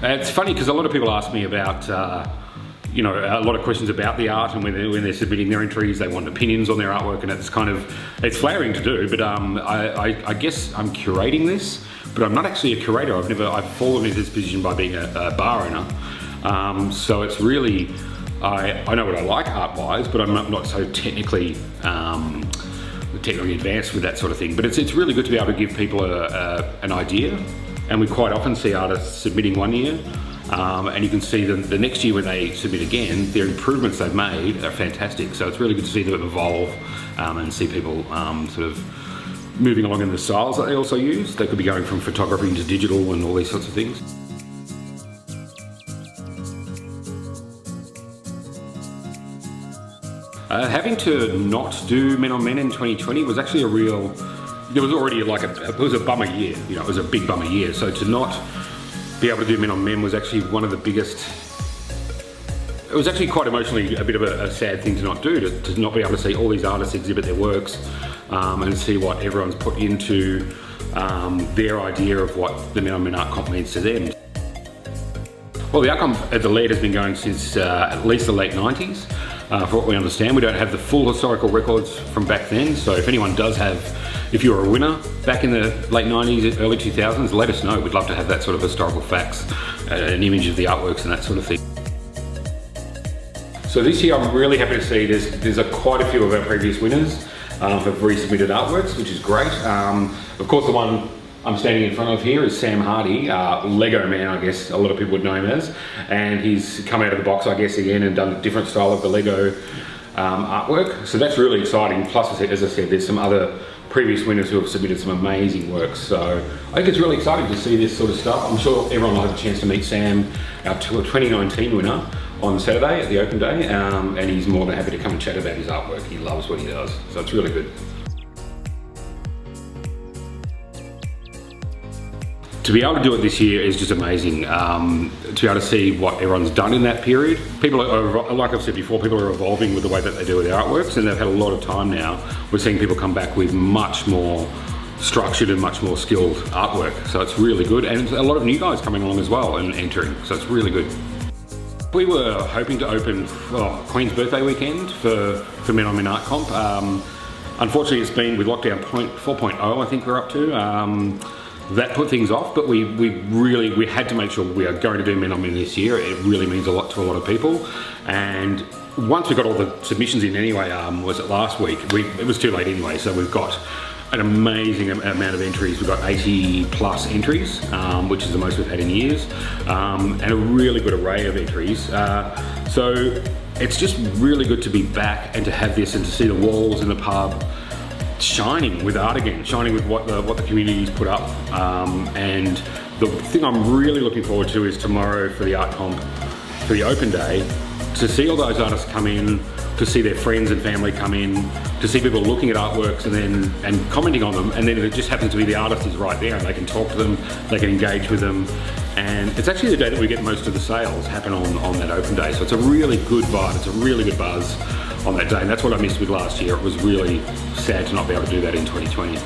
It's funny because a lot of people ask me about, you know, a lot of questions about the art, and when they're submitting their entries, they want opinions on their artwork, and it's flattering to do, but I guess I'm curating this, but I'm not actually a curator. I've fallen into this position by being a bar owner. So it's really, I know what I like art-wise, but I'm not so technically advanced with that sort of thing. But it's really good to be able to give people an idea, and we quite often see artists submitting one year, and you can see them the next year when they submit again, their improvements they've made are fantastic. So it's really good to see them evolve and see people sort of moving along in the styles that they also use. They could be going from photography into digital and all these sorts of things. Having to not do Men on Men in 2020 was actually there was already it was a bummer year, you know, it was a big bummer year. So to not be able to do Men on Men was actually one of the biggest, it was actually quite emotionally a bit of a sad thing to not do, to not be able to see all these artists exhibit their works and see what everyone's put into their idea of what the Men on Men Art Comp means to them. Well, the Art Comp at the Laird has been going since at least the late 90s. For what we understand, we don't have the full historical records from back then, so if anyone does have, if you were a winner back in the late 90s, early 2000s, let us know. We'd love to have that sort of historical facts, an image of the artworks and that sort of thing. So this year I'm really happy to see there's quite a few of our previous winners have resubmitted artworks, which is great. Of course, the one I'm standing in front of here is Sam Hardy, Lego Man, I guess a lot of people would know him as, and he's come out of the box, I guess, again and done a different style of the Lego artwork. So that's really exciting. Plus, as I said, there's some other previous winners who have submitted some amazing works. So I think it's really exciting to see this sort of stuff. I'm sure everyone will have a chance to meet Sam, our 2019 winner, on Saturday at the open day, and he's more than happy to come and chat about his artwork. He loves what he does, so it's really good. To be able to do it this year is just amazing. To be able to see what everyone's done in that period. People are, like I've said before, people are evolving with the way that they do their artworks, and they've had a lot of time now. We're seeing people come back with much more structured and much more skilled artwork. So it's really good, and a lot of new guys coming along as well and entering, so it's really good. We were hoping to open Queen's birthday weekend for Men on Men Art Comp. Unfortunately, it's been with lockdown 4.0, I think we're up to. That put things off, but we had to make sure we are going to do Men on Men this year. It really means a lot to a lot of people. And once we got all the submissions in anyway, was it last week? It was too late anyway, so we've got an amazing amount of entries. We've got 80 plus entries, which is the most we've had in years, and a really good array of entries. So it's just really good to be back and to have this and to see the walls in the pub shining with art again, shining with what the community's put up. And the thing I'm really looking forward to is tomorrow for the Art Comp, for the open day, to see all those artists come in, to see their friends and family come in, to see people looking at artworks and commenting on them, and then it just happens to be the artist is right there and they can talk to them, they can engage with them. And it's actually the day that we get most of the sales happen on that open day. So it's a really good vibe, it's a really good buzz on that day, and that's what I missed with last year. It was really sad to not be able to do that in 2020.